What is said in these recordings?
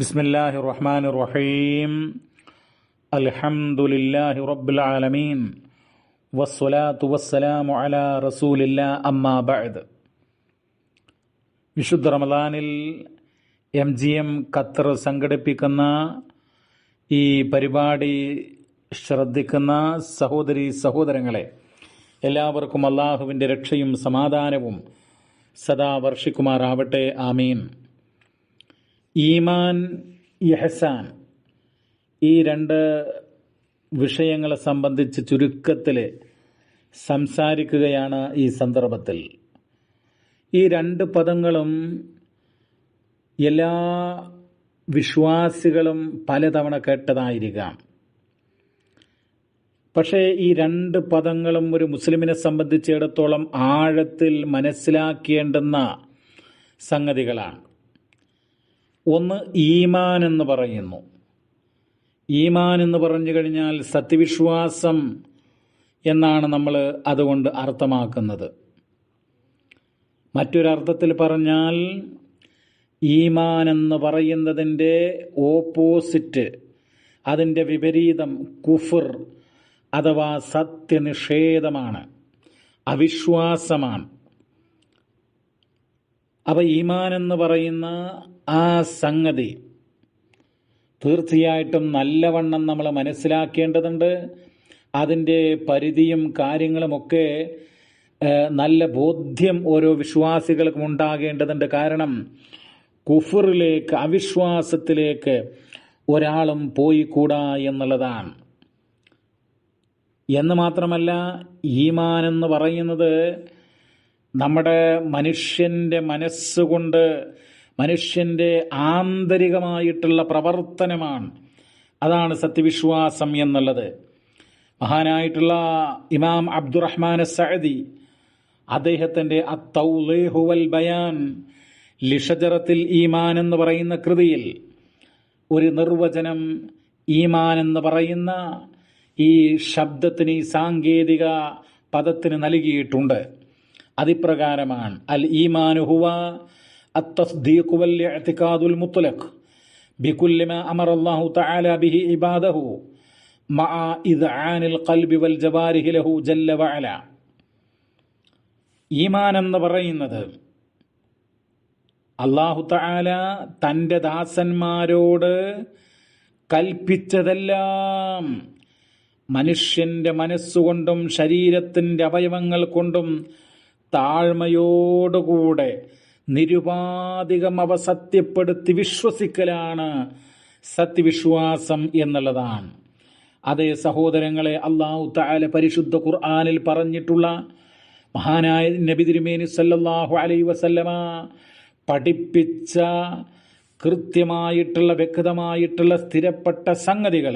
ബിസ്മില്ലാഹിർ റഹ്മാനിർ റഹീം. അൽഹംദുലില്ലാഹി റബ്ബിൽ ആലമീൻ വസ്സലാത്തു വസ്സലാമു അലാ റസൂലില്ലാ അമ്മാ ബഅദ്. വിശുദ്ധ റമദാനിൽ MGM ഖത്തർ സംഘടിപ്പിക്കുന്ന ഈ പരിപാടി ശ്രദ്ധിക്കുന്ന സഹോദരീ സഹോദരങ്ങളെ, എല്ലാവർക്കും അള്ളാഹുവിൻ്റെ രക്ഷയും സമാധാനവും സദാ വർഷിക്കുമാറാവട്ടെ. ആമീൻ. ഈമാൻ, ഇഹ്സാൻ, ഈ രണ്ട് വിഷയങ്ങളെ സംബന്ധിച്ച് ചുരുക്കത്തിൽ സംസാരിക്കുകയാണ് ഈ സന്ദർഭത്തിൽ. ഈ രണ്ട് പദങ്ങളും എല്ലാ വിശ്വാസികളും പലതവണ കേട്ടതായിരിക്കാം. പക്ഷേ ഈ രണ്ട് പദങ്ങളും ഒരു മുസ്ലിമിനെ സംബന്ധിച്ചിടത്തോളം ആഴത്തിൽ മനസ്സിലാക്കേണ്ടുന്ന സംഗതികളാണ്. ഒന്ന്, ഈമാൻ എന്ന് പറയുന്നു. ഈമാൻ എന്ന് പറഞ്ഞു കഴിഞ്ഞാൽ സത്യവിശ്വാസം എന്നാണ് നമ്മൾ അതുകൊണ്ട് അർത്ഥമാക്കുന്നത്. മറ്റൊരർത്ഥത്തിൽ പറഞ്ഞാൽ ഈമാൻ എന്ന് പറയുന്നതിൻ്റെ ഓപ്പോസിറ്റ്, അതിൻ്റെ വിപരീതം കുഫർ അഥവാ സത്യനിഷേധമാണ്, അവിശ്വാസമാണ്. അപ്പോൾ ഈമാൻ എന്ന് പറയുന്ന ആ സംഗതി തീർച്ചയായിട്ടും നല്ലവണ്ണം നമ്മൾ മനസ്സിലാക്കേണ്ടതുണ്ട്. അതിൻ്റെ പരിധിയും കാര്യങ്ങളുമൊക്കെ നല്ല ബോധ്യം ഓരോ വിശ്വാസികൾക്കും ഉണ്ടാകേണ്ടതുണ്ട്. കാരണം കുഫറിലേക്ക്, അവിശ്വാസത്തിലേക്ക് ഒരാളും പോയിക്കൂടാ എന്നുള്ളതാണ്. എന്ന് മാത്രമല്ല, ഈമാൻ എന്ന് പറയുന്നത് നമ്മുടെ മനുഷ്യൻ്റെ മനസ്സുകൊണ്ട്, മനുഷ്യൻ്റെ ആന്തരികമായിട്ടുള്ള പ്രവർത്തനമാണ്. അതാണ് സത്യവിശ്വാസം എന്നുള്ളത്. മഹാനായിട്ടുള്ള ഇമാം അബ്ദുറഹ്മാൻ സഅദി അദ്ദേഹത്തിൻ്റെ അത്തൗളീഹു വൽ ബയാൻ ലിഷജറത്തിൽ ഈമാൻ എന്ന് പറയുന്ന കൃതിയിൽ ഒരു നിർവചനം ഈമാൻ എന്ന് പറയുന്ന ഈ ശബ്ദത്തിന്, ഈ സാങ്കേതിക പദത്തിന് നൽകിയിട്ടുണ്ട്. അതിപ്രകാരമാണ്: അൽ ഈമാനു ഹുവ അത്തസ്ദീഖു വൽ ഇഅ്തിഖാദുൽ മുത്ലഖ് ബികുല്ലി മാ അമറ അല്ലാഹു തആല ബിഹി ഇബാദഹു മഅ ഇദ്ആനിൽ ഖൽബി വൽ ജവാരിഹി ലഹു ജല്ല വഅല. ഈമാൻ എന്ന് പറയുന്നത് അല്ലാഹു തആല തൻ്റെ ദാസന്മാരോട് കൽപ്പിച്ചതെല്ലാം മനുഷ്യൻ്റെ മനസ്സുകൊണ്ടും ശരീരത്തിൻ്റെ അവയവങ്ങൾ കൊണ്ടും താഴ്മയോടുകൂടെ നിരുപാധികം അവ സത്യപ്പെടുത്തി വിശ്വസിക്കലാണ് സത്യവിശ്വാസം എന്നുള്ളതാണ്. അതേ സഹോദരങ്ങളെ, അല്ലാഹു തആല പരിശുദ്ധ ഖുർആനിൽ പറഞ്ഞിട്ടുള്ള മഹാനായ നബി തിരുമേനി സല്ലല്ലാഹു അലൈഹി വസല്ലമ പഠിപ്പിച്ച കൃത്യമായിട്ടുള്ള, വ്യക്തമായിട്ടുള്ള, സ്ഥിരപ്പെട്ട സംഗതികൾ,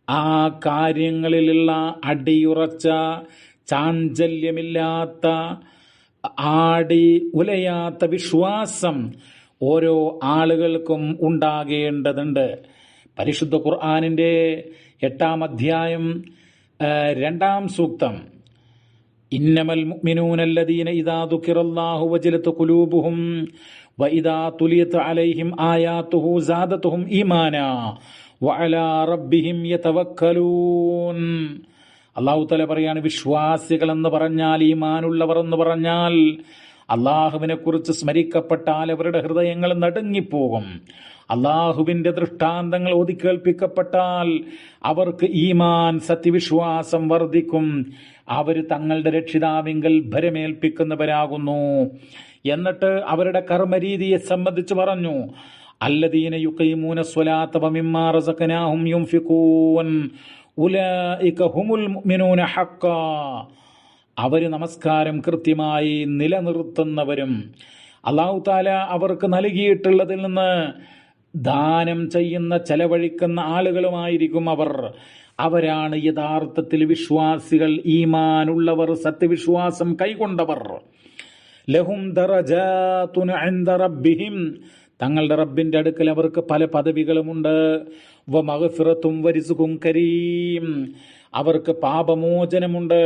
ആ കാര്യങ്ങളിലുള്ള അടിയുറച്ച, ചാഞ്ചല്യമില്ലാത്ത, ആടി ഉലയാത്ത വിശ്വാസം ഓരോ ആളുകൾക്കും ഉണ്ടാകേണ്ടതുണ്ട്. പരിശുദ്ധ ഖുർആനിൻ്റെ 8-ാം അധ്യായം 2-ാം സൂക്തം: ഇന്നമൽ മുഅ്മിനൂനല്ലദീന ഇദാ ദുകിറല്ലാഹു വജലത് ഖുലൂബുഹും വഇദാ തുലിയത് അലൈഹിം ആയാതുഹു സാദതുഹും ഈമാനാ വഅലാ റബ്ബിഹിം യതവക്കലൂൻ. അല്ലാഹു തആല പറയാണ്, വിശ്വാസികൾ എന്ന് പറഞ്ഞാൽ, ഈമാനുള്ളവർ എന്ന് പറഞ്ഞാൽ, അള്ളാഹുവിനെ കുറിച്ച് സ്മരിക്കപ്പെട്ടാൽ അവരുടെ ഹൃദയങ്ങൾ നടുങ്ങിപ്പോകും. അള്ളാഹുവിൻ്റെ ദൃഷ്ടാന്തങ്ങൾ ഓതിക്കേൾപ്പിക്കപ്പെട്ടാൽ അവർക്ക് ഈമാൻ, സത്യവിശ്വാസം വർദ്ധിക്കും. അവർ തങ്ങളുടെ രക്ഷിതാവിങ്കൽ ഭരമേൽപ്പിക്കുന്നവരാകുന്നു. എന്നിട്ട് അവരുടെ കർമ്മരീതിയെ സംബന്ധിച്ച് പറഞ്ഞു: അല്ലദീന യുഖീമൂന സ്വലാത്ത വമിമ്മാ റസഖനാഹും യുൻഫിഖൂൻ ഉലൈക ഹുമുൽ മുഅ്മിനൂന ഹഖ്ഖാ. അവർ നമസ്കാരം കൃത്യമായി നിലനിർത്തുന്നവരും അല്ലാഹു തആല അവർക്ക് നൽകിയിട്ടുള്ളതിൽ നിന്ന് ദാനം ചെയ്യുന്ന, ചെലവഴിക്കുന്ന ആളുകളുമായിരിക്കും അവർ. അവരാണ് യഥാർത്ഥത്തിൽ വിശ്വാസികൾ, ഈമാനുള്ളവർ, സത്യവിശ്വാസം കൈക്കൊണ്ടവർ. ലഹും ദറജാതുൻ ഇൻദ റബ്ബിഹിം, തങ്ങളുടെ റബ്ബിൻ്റെ അടുക്കൽ അവർക്ക് പല പദവികളുമുണ്ട്. വമഗ്ഫിറത്തും വരിസ്ഖുൻ കരീം, അവർക്ക് പാപമോചനമുണ്ട്,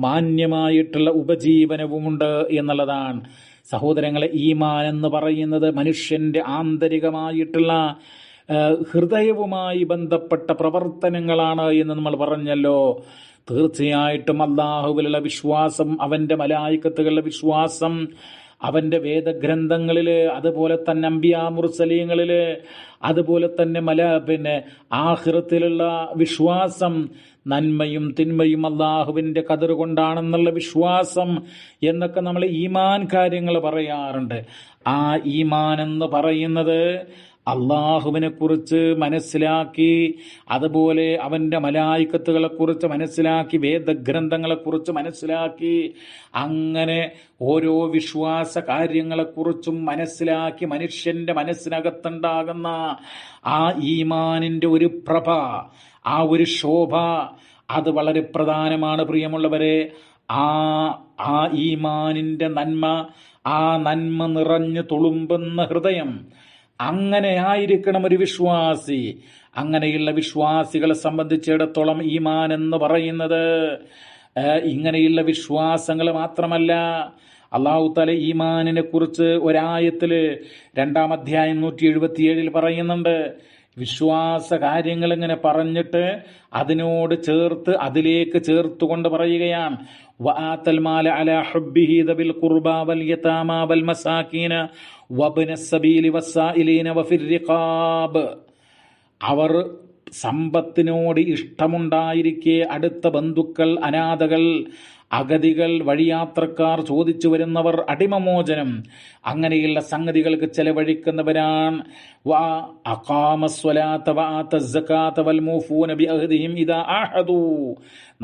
മാന്യമായിട്ടുള്ള ഉപജീവനവുമുണ്ട് എന്നുള്ളതാണ്. സഹോദരങ്ങളെ, ഈമാൻ എന്ന് പറയുന്നത് മനുഷ്യന്റെ ആന്തരികമായിട്ടുള്ള ഹൃദയവുമായി ബന്ധപ്പെട്ട പ്രവർത്തനങ്ങളാണ് എന്ന് നമ്മൾ പറഞ്ഞല്ലോ. തീർച്ചയായിട്ടും അല്ലാഹുവിലുള്ള വിശ്വാസം, അവന്റെ മലായികത്തുകളുടെ വിശ്വാസം, അവന്റെ വേദഗ്രന്ഥങ്ങളില്, അതുപോലെ തന്നെ അംബിയാ മുർസലീങ്ങളില്, അതുപോലെ തന്നെ ആഖിറത്തിലുള്ള വിശ്വാസം, നന്മയും തിന്മയും അള്ളാഹുവിന്റെ ഖദർ കൊണ്ടാണെന്നുള്ള വിശ്വാസം എന്നൊക്കെ നമ്മൾ ഈമാൻ കാര്യങ്ങൾ പറയാറുണ്ട്. ആ ഈമാൻ എന്ന് പറയുന്നത് അള്ളാഹുവിനെ കുറിച്ച് മനസ്സിലാക്കി, അതുപോലെ അവന്റെ മലായികത്തുകളെ കുറിച്ച് മനസ്സിലാക്കി, വേദഗ്രന്ഥങ്ങളെ കുറിച്ച് മനസ്സിലാക്കി, അങ്ങനെ ഓരോ വിശ്വാസ കാര്യങ്ങളെക്കുറിച്ചും മനസ്സിലാക്കി മനുഷ്യന്റെ മനസ്സിനകത്തുണ്ടാകുന്ന ആ ഈമാനിന്റെ ഒരു പ്രഭ, ആ ഒരു ശോഭ, അത് വളരെ പ്രധാനമാണ് പ്രിയമുള്ളവരെ. ആ ഈമാനിന്റെ നന്മ, ആ നന്മ നിറഞ്ഞു തുളുമ്പുന്ന ഹൃദയം, അങ്ങനെ ആയിരിക്കണം ഒരു വിശ്വാസി. അങ്ങനെയുള്ള വിശ്വാസികളെ സംബന്ധിച്ചിടത്തോളം ഈമാൻ എന്ന് പറയുന്നത് ഇങ്ങനെയുള്ള വിശ്വാസങ്ങൾ മാത്രമല്ല. അല്ലാഹു തആല ഈമാനിനെ കുറിച്ച് ഒരായത്തില് 2-ാം അധ്യായം 177 പറയുന്നുണ്ട്. വിശ്വാസ കാര്യങ്ങൾ ഇങ്ങനെ പറഞ്ഞിട്ട് അതിനോട് ചേർത്ത്, അതിലേക്ക് ചേർത്തുകൊണ്ട് പറയുകയാണ്, വആതൽ മാല അലാ ഹുബ്ബിഹി ദബിൽ ഖുർബാ വൽ യതാമാ വൽ മസാകീന വബ്നസ് സബീലി വസ്സായിലീന വഫിർ റിഖാബ്. അവർ സമ്പത്തിനോട് ഇഷ്ടമുണ്ടായിരിക്കെ അടുത്ത ബന്ധുക്കൾ, അനാഥകൾ, അഗതികൾ, വഴിയാത്രക്കാർ, ചോദിച്ചു വരുന്നവർ, അടിമമോചനം, അങ്ങനെയുള്ള സംഗതികൾക്ക് ചെലവഴിക്കുന്നവരാണ്.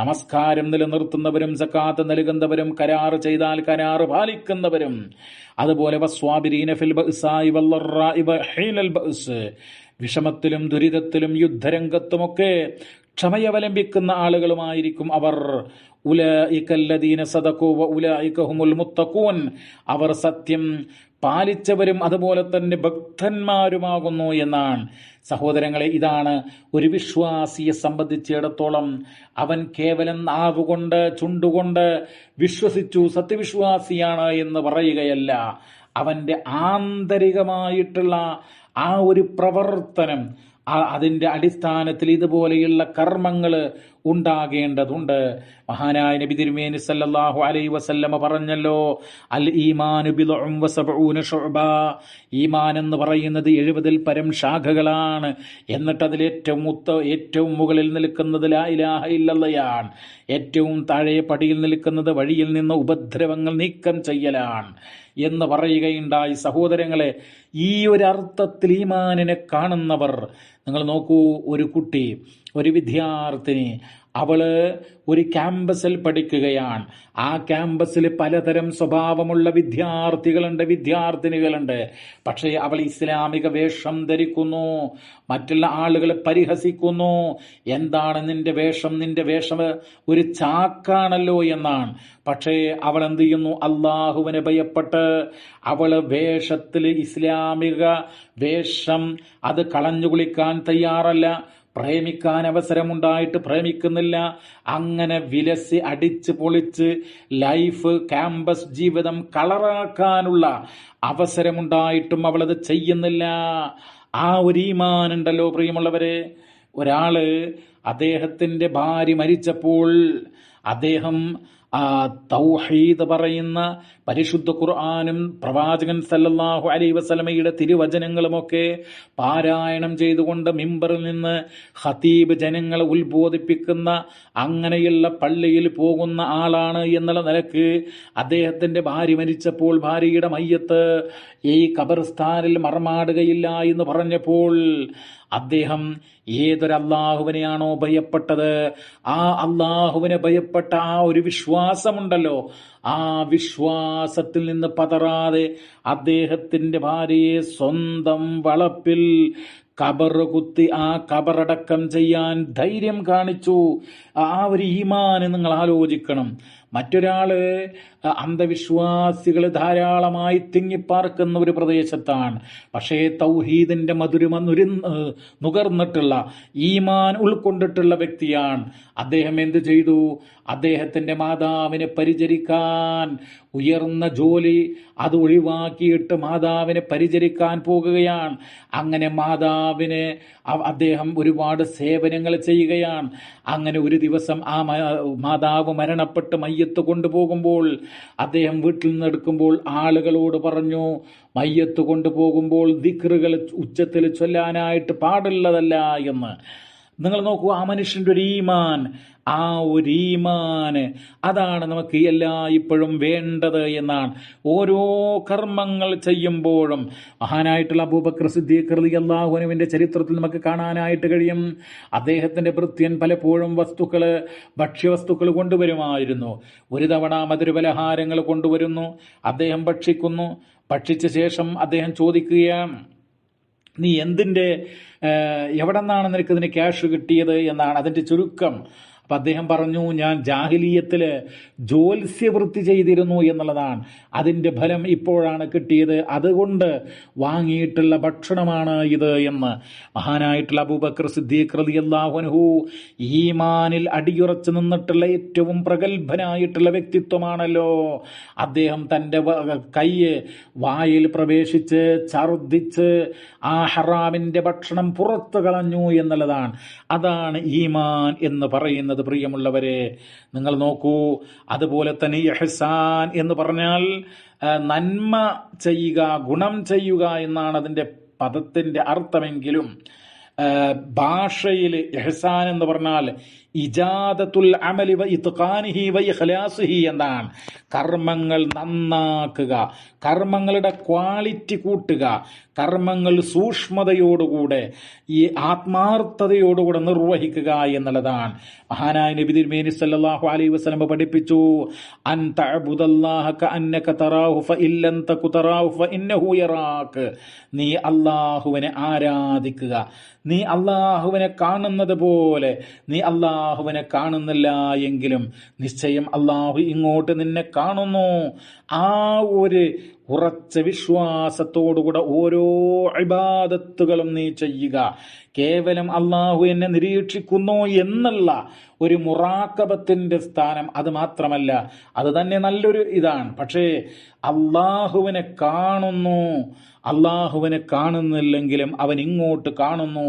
നമസ്കാരം നിലനിർത്തുന്നവരും, സക്കാത്ത് നൽകുന്നവരും, കരാറ് ചെയ്താൽ കരാറ് പാലിക്കുന്നവരും, അതുപോലെ വസ്വാബിരീന ഫിൽ ബഅ്സാഇ വല്ലറാഇ വഹീനൽ ബഅ്സ്, വിഷമത്തിലും ദുരിതത്തിലും യുദ്ധരംഗത്തുമൊക്കെ ക്ഷമയവലംബിക്കുന്ന ആളുകളുമായിരിക്കും അവർ. ഉലൈകല്ലദീന സദഖൂ വഉലൈക ഹുമുൽ മുത്തഖൂൻ, അവർ സത്യം പാലിച്ചവരും അതുപോലെ തന്നെ ഭക്തന്മാരുമാകുന്നു എന്നാണ്. സഹോദരങ്ങളെ, ഇതാണ് ഒരു വിശ്വാസിയെ സംബന്ധിച്ചിടത്തോളം. അവൻ കേവലം നാവുകൊണ്ട്, ചുണ്ടുകൊണ്ട് വിശ്വസിച്ചു സത്യവിശ്വാസിയാണ് എന്ന് പറയുകയല്ല. അവന്റെ ആന്തരികമായിട്ടുള്ള ആ ഒരു പ്രവർത്തനം, അതിന്റെ അടിസ്ഥാനത്തിൽ ഇതുപോലെയുള്ള കർമ്മങ്ങൾ ഉണ്ടാകേണ്ടതുണ്ട്. മഹാനായ നബി തിരുമേനി സല്ലല്ലാഹു അലൈഹി വസല്ലമ പറഞ്ഞല്ലോ, അൽ ഈമാനു ബിദ്ഉൻ വസബഊന ശുഅബ, ഈമാൻ എന്ന് പറയുന്നത് 70-ൽ പരം ശാഖകളാണ്. എന്നിട്ട് അതിൽ ഏറ്റവും മുകളിൽ നിൽക്കുന്നത് ലാ ഇലാഹ ഇല്ലല്ലാഹ്, ഏറ്റവും താഴെ പടിയിൽ നിൽക്കുന്നത് വഴിയിൽ നിന്ന് ഉപദ്രവങ്ങൾ നീക്കം ചെയ്യലാണ് എന്ന് പറയുകയുണ്ടായി. സഹോദരങ്ങളെ, ഈ ഒരു അർത്ഥത്തിൽ ഈമാനിനെ കാണുന്നവർ, നിങ്ങൾ നോക്കൂ, ഒരു കുട്ടി, ഒരു വിദ്യാർത്ഥിനി, അവള് ഒരു ക്യാമ്പസിൽ പഠിക്കുകയാണ്. ആ ക്യാമ്പസിൽ പലതരം സ്വഭാവമുള്ള വിദ്യാർത്ഥികളുണ്ട്, വിദ്യാർത്ഥിനികളുണ്ട്. പക്ഷേ അവൾ ഇസ്ലാമിക വേഷം ധരിക്കുന്നു, മറ്റുള്ള ആളുകളെ പരിഹസിക്കുന്നു. എന്താണ് നിന്റെ വേഷം? നിന്റെ വേഷം ഒരു ചാക്കാണല്ലോ എന്നാണ്. പക്ഷേ അവൾ എന്ത് ചെയ്യുന്നു? അള്ളാഹുവിനെ ഭയപ്പെട്ട് അവള് വേഷത്തിൽ, ഇസ്ലാമിക വേഷം അത് കളഞ്ഞുകുളിക്കാൻ തയ്യാറല്ല. പ്രേമിക്കാൻ അവസരമുണ്ടായിട്ട് പ്രേമിക്കുന്നില്ല. അങ്ങനെ വിലസി അടിച്ച് പൊളിച്ച് ലൈഫ്, ക്യാമ്പസ് ജീവിതം കളറാക്കാനുള്ള അവസരമുണ്ടായിട്ടും അവളത് ചെയ്യുന്നില്ല. ആ ഒരു ഈമാൻ ഉണ്ടല്ലോ പ്രിയമുള്ളവരെ. ഒരാള് അദ്ദേഹത്തിന്റെ ഭാര്യ മരിച്ചപ്പോൾ അദ്ദേഹം തൗഹീദ് പറയുന്ന പരിശുദ്ധ ഖുർആനും പ്രവാചകൻ സല്ലല്ലാഹു അലൈഹി വസല്ലമയുടെ തിരുവചനങ്ങളുമൊക്കെ പാരായണം ചെയ്തുകൊണ്ട് മിമ്പറിൽ നിന്ന് ഖതീബ് ജനങ്ങളെ ഉത്ബോധിപ്പിക്കുന്ന അങ്ങനെയുള്ള പള്ളിയിൽ പോകുന്ന ആളാണ് എന്നുള്ള നിലക്ക് അദ്ദേഹത്തിന്റെ ഭാര്യ മരിച്ചപ്പോൾ ഭാര്യയുടെ മയ്യത്ത് ഈ ഖബർസ്ഥാനിൽ മറമാടുകയില്ല എന്ന് പറഞ്ഞപ്പോൾ അദ്ദേഹം ഏതൊരു അള്ളാഹുവിനെയാണോ ഭയപ്പെട്ടത്, ആ അള്ളാഹുവിനെ ഭയപ്പെട്ട ആ ഒരു വിശ്വാസമുണ്ടല്ലോ, ആ വിശ്വാസത്തിൽ നിന്ന് പതറാതെ അദ്ദേഹത്തിന്റെ ഭാര്യയെ സ്വന്തം വളപ്പിൽ കബർ കുത്തി ആ കബറടക്കം ചെയ്യാൻ ധൈര്യം കാണിച്ചു. ആ ഒരു ഈമാന് നിങ്ങൾ ആലോചിക്കണം. മറ്റൊരാള് അന്ധവിശ്വാസികൾ ധാരാളമായി തിങ്ങിപ്പാർക്കുന്ന ഒരു പ്രദേശത്താണ്. പക്ഷേ തൗഹീദിന്റെ മധുരിമ നുകർന്നിട്ടുള്ള ഈമാൻ ഉൾക്കൊണ്ടിട്ടുള്ള വ്യക്തിയാണ്. അദ്ദേഹം എന്ത് ചെയ്തു? അദ്ദേഹത്തിന്റെ മാതാവിനെ പരിചരിക്കാൻ ഉയർന്ന ജോലി അത് ഒഴിവാക്കിയിട്ട് മാതാവിനെ പരിചരിക്കാൻ പോകുകയാണ്. അങ്ങനെ മാതാവിന് അദ്ദേഹം ഒരുപാട് സേവനങ്ങൾ ചെയ്യുകയാണ്. അങ്ങനെ ഒരു ദിവസം ആ മാതാവ് മരണപ്പെട്ട് മയ്യത്ത് കൊണ്ടുപോകുമ്പോൾ അദ്ദേഹം വീട്ടിൽ നിന്ന് എടുക്കുമ്പോൾ ആളുകളോട് പറഞ്ഞു, മയ്യത്ത് കൊണ്ടുപോകുമ്പോൾ ദിക്റുകൾ ഉച്ചത്തിൽ ചൊല്ലാനായിട്ട് പാടുള്ളതല്ല എന്ന്. നിങ്ങൾ നോക്കൂ, ആ മനുഷ്യൻ്റെ ഒരു ഈമാൻ, ആ ഒരു ഈമാന് അതാണ് നമുക്ക് ഇപ്പോഴും വേണ്ടത് എന്നാണ്. ഓരോ കർമ്മങ്ങൾ ചെയ്യുമ്പോഴും മഹാനായിട്ടുള്ള അബൂബക്കർ സിദ്ദീഖ് റളിയല്ലാഹു അൻഹുവിന്റെ ചരിത്രത്തിൽ നമുക്ക് കാണാനായിട്ട് കഴിയും. അദ്ദേഹത്തിന്റെ ഭൃത്യൻ പലപ്പോഴും ഭക്ഷ്യവസ്തുക്കൾ കൊണ്ടുവരുമായിരുന്നു. ഒരു തവണ മധുരപലഹാരങ്ങൾ കൊണ്ടുവരുന്നു, അദ്ദേഹം ഭക്ഷിക്കുന്നു. ഭക്ഷിച്ച ശേഷം അദ്ദേഹം ചോദിക്കുകയാണ്, നീ എവിടെ നിന്നാണ് നിനക്ക് ഇതിന് ക്യാഷ് കിട്ടിയത് എന്നാണ് അതിന്റെ ചുരുക്കം. അപ്പം അദ്ദേഹം പറഞ്ഞു, ഞാൻ ജാഹിലിയത്തിൽ ജ്യോത്സ്യവൃത്തി ചെയ്തിരുന്നു എന്നുള്ളതാണ്. അതിൻ്റെ ഫലം ഇപ്പോഴാണ് കിട്ടിയത്, അതുകൊണ്ട് വാങ്ങിയിട്ടുള്ള ഭക്ഷണമാണ് ഇത് എന്ന്. മഹാനായിട്ടുള്ള അബൂബക്കർ സിദ്ദീഖ് റളിയല്ലാഹു അൻഹു ഈമാനിൽ അടിയുറച്ചു നിന്നിട്ടുള്ള ഏറ്റവും പ്രഗത്ഭനായിട്ടുള്ള വ്യക്തിത്വമാണല്ലോ. അദ്ദേഹം തൻ്റെ കൈ വായിൽ പ്രവേശിച്ച് ഛർദ്ദിച്ച് ആ ഹറാമിൻ്റെ ഭക്ഷണം പുറത്തു കളഞ്ഞു എന്നുള്ളതാണ്. അതാണ് ഈമാൻ എന്ന് പറയുന്നത്. പ്രിയമുള്ളവരെ, നിങ്ങൾ നോക്കൂ. അതുപോലെ തന്നെ ഇഹ്സാൻ എന്ന് പറഞ്ഞാൽ നന്മ ചെയ്യുക, ഗുണം ചെയ്യുക എന്നാണ് അതിൻ്റെ പദത്തിന്റെ അർത്ഥമെങ്കിലും ഭാഷയിൽ ഇഹ്സാൻ എന്ന് പറഞ്ഞാൽ ഇജാദത്തുൽ അമലി വ ഇത്ഖാനിഹി വ ഇഖ്ലാസിഹി എന്നാണ്. കർമ്മങ്ങൾ നന്നാക്കുക, കർമ്മങ്ങളുടെ ക്വാളിറ്റി കൂട്ടുക, കർമ്മങ്ങൾ സൂക്ഷ്മതയോടുകൂടെ ഈ ആത്മാർത്ഥതയോടുകൂടെ നിർവഹിക്കുക എന്നുള്ളതാണ്. മഹാനായ നബി തിരുമേനി സല്ലല്ലാഹു അലൈഹി വസല്ലം പഠിപ്പിച്ചു, അൻ തഅബുദല്ലാഹ കഅന്നക തറാഹു ഫഇൻ ലം തകു തറാഹു ഫഇന്നഹു യറാക്. നീ അല്ലാഹുവിനെ ആരാധിക്കുക, നീ അല്ലാഹുവിനെ കാണുന്നത് പോലെ. നീ അല്ലാഹുവിനെ കാണുന്നില്ല എങ്കിലും നിശ്ചയം അല്ലാഹു ഇങ്ങോട്ട് നിന്നെ കാണുന്നു. ആ ഒരു ഉറച്ച വിശ്വാസത്തോടുകൂടെ ഓരോ ഇബാദത്തുകളും നീ ചെയ്യുക. കേവലം അല്ലാഹു എന്നെ നിരീക്ഷിക്കുന്നു എന്നുള്ള ഒരു മുറാഖബത്തിന്റെ സ്ഥാനം അത് മാത്രമല്ല, അത് തന്നെ നല്ലൊരു ഇതാണ്. പക്ഷേ അല്ലാഹുവിനെ കാണുന്നു, അള്ളാഹുവിനെ കാണുന്നില്ലെങ്കിലും അവൻ ഇങ്ങോട്ട് കാണുന്നു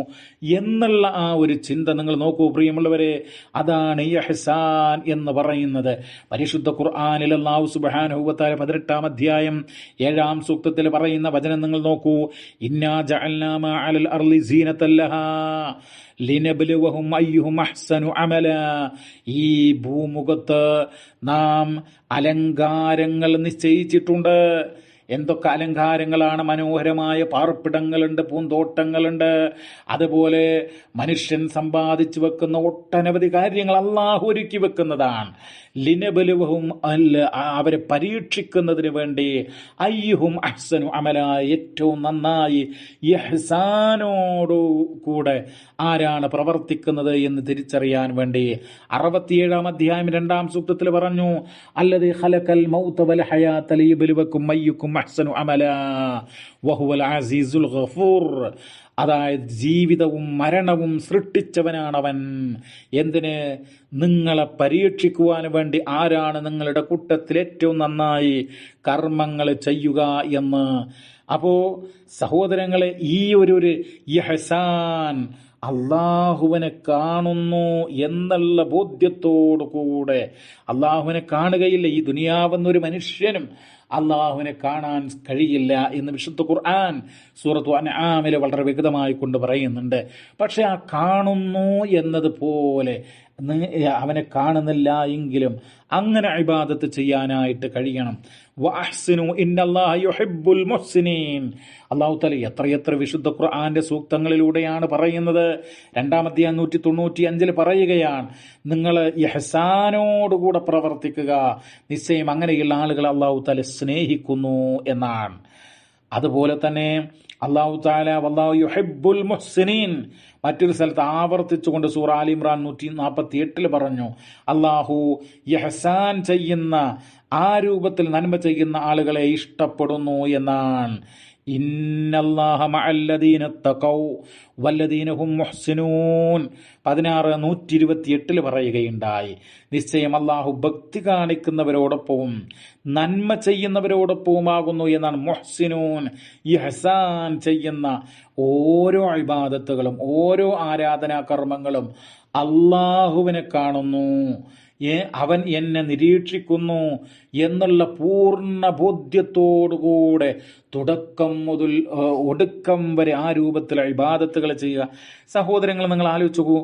എന്നുള്ള ആ ഒരു ചിന്ത നിങ്ങൾ നോക്കൂ പ്രിയമുള്ളവരെ. അതാണ് ഇഹ്സാൻ എന്ന് പറയുന്നത്. പരിശുദ്ധ ഖുർആനിൽ അല്ലാഹു സുബ്ഹാനഹു വ തആല 18-ാം അധ്യായം 7-ാം സൂക്തത്തിൽ പറയുന്ന വചനം നിങ്ങൾ നോക്കൂ. ഇന്നാ ജഅൽനാ മാ അലൽ അർളി സീനത്തൻ ലഹാ ലിനബ്ലുവഹും അയ്യുഹും അഹ്സനു അമല. ഈ ഭൂമുഖത്ത് നാം അലങ്കാരങ്ങൾ നിശ്ചയിച്ചിട്ടുണ്ട്. എന്തൊക്കെ അലങ്കാരങ്ങളാണ്! മനോഹരമായ പാർപ്പിടങ്ങളുണ്ട്, പൂന്തോട്ടങ്ങളുണ്ട്, അതുപോലെ മനുഷ്യൻ സമ്പാദിച്ചു വെക്കുന്ന ഒട്ടനവധി കാര്യങ്ങൾ അല്ലാഹു ഒരുക്കി വെക്കുന്നതാണ്. ലിനബലുവഹും അവരെ പരീക്ഷിക്കുന്നതിന് വേണ്ടി അയ്യുഹും അഹ്സനു അമല, ഏറ്റവും നന്നായി ഇഹ്സാനോടു കൂടെ ആരാണ് പ്രവർത്തിക്കുന്നത് എന്ന് തിരിച്ചറിയാൻ വേണ്ടി 67-ാം അധ്യായം 2-ാം സൂക്തത്തിൽ പറഞ്ഞു, അല്ലദീ ഖലഖൽ മൗത വൽ ഹയാത ലിയബ്ലുവക്കും അയ്യുക്കും അഹ്സനു അമല വഹുവൽ അസീസുൽ ഗഫൂർ. അതായത് ജീവിതവും മരണവും സൃഷ്ടിച്ചവനാണവൻ. എന്തിന്? നിങ്ങളെ പരീക്ഷിക്കുവാൻ വേണ്ടി ആരാണ് നിങ്ങളുടെ കൂട്ടത്തിൽ ഏറ്റവും നന്നായി കർമ്മങ്ങൾ ചെയ്യുക എന്ന്. അപ്പോ സഹോദരങ്ങളെ, ഈ ഒരു ഇഹ്സാൻ, അള്ളാഹുവിനെ കാണുന്നു എന്നുള്ള ബോധ്യത്തോടു കൂടെ, അള്ളാഹുവിനെ കാണുകയില്ല, ഈ ദുനിയാവെന്നൊരു മനുഷ്യനും അള്ളാഹുവിനെ കാണാൻ കഴിയില്ല എന്ന് വിശുദ്ധ ഖുർആൻ സൂറത്തു അൻആമിൽ വളരെ വ്യക്തമായി കൊണ്ട് പറയുന്നുണ്ട്. പക്ഷെ ആ കാണുന്നു എന്നതുപോലെ അവനെ കാണുന്നില്ല എങ്കിലും അങ്ങനെ ഇബാദത്ത് ചെയ്യാനായിട്ട് കഴിയണം. വഅഹ്സിനു ഇന്നല്ലാഹ യുഹിബ്ബുൽ മുഹ്സിനീൻ. അല്ലാഹു തആല എത്രയെത്ര വിശുദ്ധ ഖുർആന്റെ സൂക്തങ്ങളിലൂടെയാണ് പറയുന്നത്. 2-ാം അധ്യായം 195 പറയുകയാണ്, നിങ്ങൾ ഇഹ്സാനോടുകൂടെ പ്രവർത്തിക്കുക, നിശ്ചയം അങ്ങനെയുള്ള ആളുകൾ അല്ലാഹു തആല സ്നേഹിക്കുന്നു എന്നാണ്. അതുപോലെ തന്നെ അല്ലാഹു തആല വല്ലാഹു യുഹിബ്ബുൽ മുഹ്സിനീൻ മറ്റൊരു സ്ഥലത്ത് ആവർത്തിച്ചുകൊണ്ട് സൂറ ആലി ഇംറാൻ 148 പറഞ്ഞു, അല്ലാഹു ഇഹ്സാൻ ചെയ്യുന്ന ആ രൂപത്തിൽ നന്മ ചെയ്യുന്ന ആളുകളെ ഇഷ്ടപ്പെടുന്നു എന്നാണ്. ഇന്നല്ലാഹ മഅല്ലദീന തഖൗ വല്ലദീന ഹും മുഹ്സിനൂൻ 16:128 പറയുകയുണ്ടായി. നിശ്ചയം അല്ലാഹു ഭക്തി കാണിക്കുന്നവരോടൊപ്പവും നന്മ ചെയ്യുന്നവരോടൊപ്പവുമാകുന്നു എന്നാണ്. മുഹ്സിനൂൻ ഇഹ്സാൻ ചെയ്യുന്ന ഓരോ ഇബാദത്തുകളും ഓരോ ആരാധനാ കർമ്മങ്ങളും അല്ലാഹുവിനെ കാണുന്നു, അവൻ എന്നെ നിരീക്ഷിക്കുന്നു എന്നുള്ള പൂർണ്ണ ബോധ്യത്തോടുകൂടെ തുടക്കം മുതൽ ഒടുക്കം വരെ ആ രൂപത്തിൽ ഇബാദത്തുകൾ ചെയ്യുക. സഹോദരങ്ങൾ, നിങ്ങൾ ആലോചിച്ചു നോക്കൂ,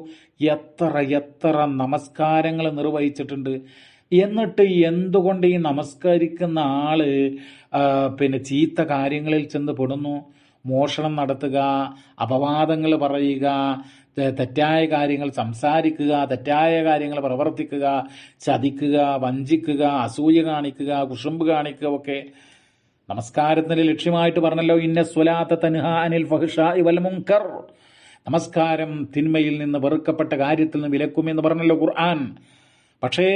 എത്ര നമസ്കാരങ്ങൾ നിർവഹിച്ചിട്ടുണ്ട്. എന്നിട്ട് എന്തുകൊണ്ട് ഈ നമസ്കരിക്കുന്ന ആള് ചീത്ത കാര്യങ്ങളിൽ ചെന്ന് പെടുന്നു? മോഷണം നടത്തുക, അപവാദങ്ങൾ പറയുക, തെറ്റായ കാര്യങ്ങൾ സംസാരിക്കുക, തെറ്റായ കാര്യങ്ങൾ പ്രവർത്തിക്കുക, ചതിക്കുക, വഞ്ചിക്കുക, അസൂയ കാണിക്കുക, കുശുമ്പ് കാണിക്കുക ഒക്കെ നമസ്കാരത്തിന്റെ ലക്ഷ്യമായിട്ട് പറഞ്ഞല്ലോ. ഇന്ന സ്വലാത്ത തൻഹാ അനിൽ ഫഹ്ശാഇ വൽ മുൻകർ, നമസ്കാരം തിന്മയിൽ നിന്ന് വെറുക്കപ്പെട്ട കാര്യത്തിൽ നിന്ന് വിലക്കുമെന്ന് പറഞ്ഞല്ലോ ഖുർആൻ. പക്ഷേ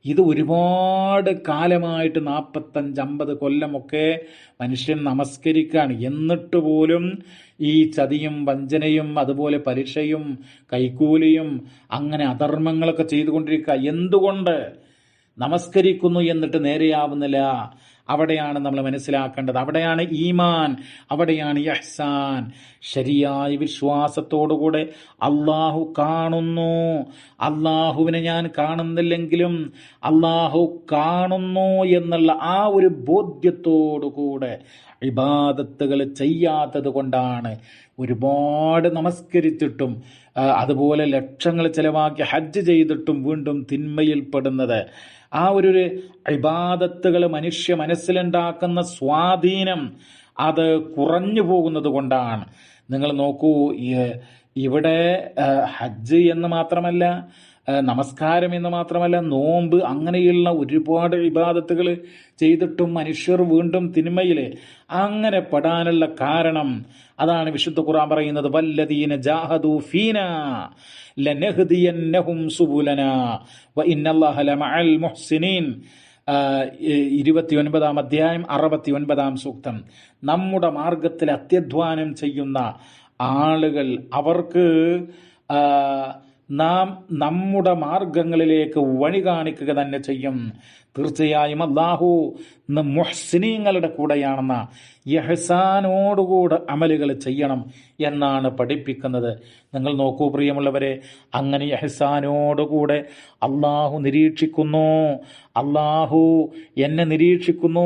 ഇത് ഒരുപാട് കാലമായിട്ട് 45-50 കൊല്ലമൊക്കെ മനുഷ്യൻ നമസ്കരിക്കുകയാണ്. എന്നിട്ട് പോലും ഈ ചതിയും വഞ്ചനയും അതുപോലെ പലിശയും കൈക്കൂലിയും അങ്ങനെ അധർമ്മങ്ങളൊക്കെ ചെയ്തുകൊണ്ടിരിക്കുക. എന്തുകൊണ്ട് നമസ്കരിക്കുന്നു എന്നിട്ട് നേരെയാവുന്നില്ല? അവിടെയാണ് നമ്മൾ മനസ്സിലാക്കേണ്ടത്. അവിടെയാണ് ഈമാൻ, അവിടെയാണ് ഇഹ്സാൻ. ശരിയായ വിശ്വാസത്തോടുകൂടെ അള്ളാഹു കാണുന്നു, അള്ളാഹുവിനെ ഞാൻ കാണുന്നില്ലെങ്കിലും അള്ളാഹു കാണുന്നു എന്നുള്ള ആ ഒരു ബോധ്യത്തോടുകൂടെ ഇബാദത്തുകൾ ചെയ്യാത്തത് കൊണ്ടാണ് ഒരുപാട് നമസ്കരിച്ചിട്ടും അതുപോലെ ലക്ഷങ്ങൾ ചെലവാക്കി ഹജ്ജ് ചെയ്തിട്ടും വീണ്ടും തിന്മയിൽപ്പെടുന്നത്. ആ ഒരു ഇബാദത്തുകൾ മനുഷ്യ മനസ്സിലുണ്ടാക്കുന്ന സ്വാധീനം അത് കുറഞ്ഞു പോകുന്നത് കൊണ്ടാണ്. നിങ്ങൾ നോക്കൂ, ഇവിടെ ഹജ്ജ് എന്ന് മാത്രമല്ല, നമസ്കാരം എന്ന് മാത്രമല്ല, നോമ്പ്, അങ്ങനെയുള്ള ഒരുപാട് ഇബാദത്തുകൾ ചെയ്തിട്ടും മനുഷ്യർ വീണ്ടും തിന്മയിൽ അങ്ങനെ പെടാനുള്ള കാരണം അതാണ് വിശുദ്ധ ഖുർആൻ പറയുന്നത്, വല്ലദീന ജാഹദൂ ഫീനാ ലനഹ്ദിയന്നഹും സുബുലനാ വ ഇന്നല്ലാഹ ലമഅൽ മുഹ്സിനീൻ 29-ാം അധ്യായം 69-ാം സൂക്തം. നമ്മുടെ മാർഗത്തിൽ അത്യധ്വാനം ചെയ്യുന്ന ആളുകൾ അവർക്ക് നാം നമ്മുടെ മാർഗങ്ങളിലേക്ക് വഴി കാണിക്കുക തന്നെ ചെയ്യും. തീർച്ചയായും അല്ലാഹു മുഹ്സിനീങ്ങളുടെ കൂടെയാണെന്ന ഇഹ്സാനോടുകൂടെ അമലുകൾ ചെയ്യണം എന്നാണ് പഠിപ്പിക്കുന്നത്. നിങ്ങൾ നോക്കൂ പ്രിയമുള്ളവരെ, അങ്ങനെ ഇഹ്സാനോടുകൂടെ അല്ലാഹു നിരീക്ഷിക്കുന്നു, അല്ലാഹു എന്നെ നിരീക്ഷിക്കുന്നു,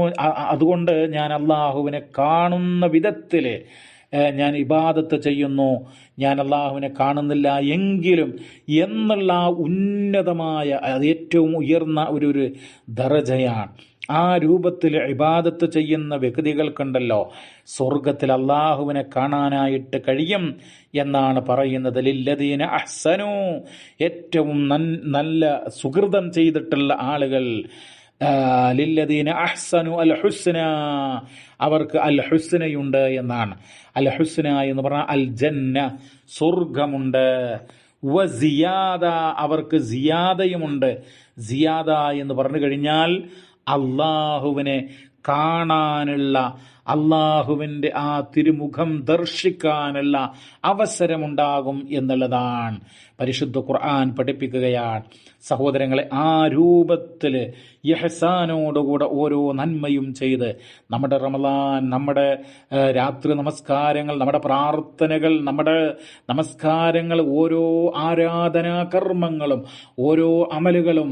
അതുകൊണ്ട് ഞാൻ അല്ലാഹുവിനെ കാണുന്ന വിധത്തിൽ ഞാൻ ഇബാദത്ത് ചെയ്യുന്നു, ഞാൻ അള്ളാഹുവിനെ കാണുന്നില്ല എങ്കിലും എന്നുള്ള ഉന്നതമായ അത് ഏറ്റവും ഉയർന്ന ഒരു ദറജയാണ്. ആ രൂപത്തിൽ ഇബാദത്ത് ചെയ്യുന്ന വ്യക്തികൾക്കുണ്ടല്ലോ സ്വർഗത്തിൽ അള്ളാഹുവിനെ കാണാനായിട്ട് കഴിയും എന്നാണ് പറയുന്നത്. ലില്ലദീന അഹ്സനു, ഏറ്റവും നല്ല സുഹൃതം ചെയ്തിട്ടുള്ള ആളുകൾ, ലില്ലദീന അഹ്സനു അൽ ഹുസ്ന, അവർക്ക് അൽ ഹുസ്നയുണ്ട് എന്നാണ്. അൽ ഹുസ്ന എന്ന് പറഞ്ഞാൽ അൽ ജന്ന, സ്വർഗമുണ്ട്. വ സിയാദ, അവർക്ക് സിയാദയുമുണ്ട്. സിയാദ എന്ന് പറഞ്ഞു കഴിഞ്ഞാൽ അള്ളാഹുവിനെ കാണാനുള്ള, അള്ളാഹുവിൻ്റെ ആ തിരുമുഖം ദർശിക്കാനുള്ള അവസരമുണ്ടാകും എന്നുള്ളതാണ് പരിശുദ്ധ ഖുർആൻ പഠിപ്പിക്കുകയാണ്. സഹോദരങ്ങളെ, ആ രൂപത്തിൽ ഇഹ്സാനോടുകൂടെ ഓരോ നന്മയും ചെയ്ത് നമ്മുടെ റമളാൻ, നമ്മുടെ രാത്രി നമസ്കാരങ്ങൾ, നമ്മുടെ പ്രാർത്ഥനകൾ, നമ്മുടെ നമസ്കാരങ്ങൾ, ഓരോ ആരാധനാ കർമ്മങ്ങളും ഓരോ അമലുകളും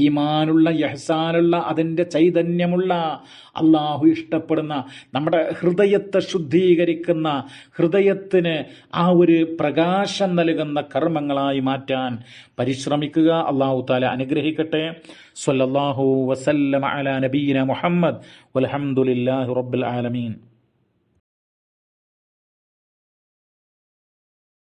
ഈമാനുള്ള, ഇഹ്സാനുള്ള, അതിൻ്റെ ചൈതന്യമുള്ള, അള്ളാഹു ഇഷ്ടപ്പെടുന്ന, നമ്മുടെ ഹൃദയത്തെ ശുദ്ധീകരിക്കുന്ന, ഹൃദയത്തിന് ആ ഒരു പ്രകാശം നൽകുന്ന കർമ്മങ്ങളായി മാറ്റാൻ പരിശ്രമിക്കുക. അള്ളാഹു തആല അനുഗ്രഹിക്കട്ടെ. സ്വല്ലല്ലാഹു വസല്ലമ അലാ നബിയിന മുഹമ്മദ് വൽഹംദുലില്ലാഹി റബ്ബിൽ ആലമീൻ.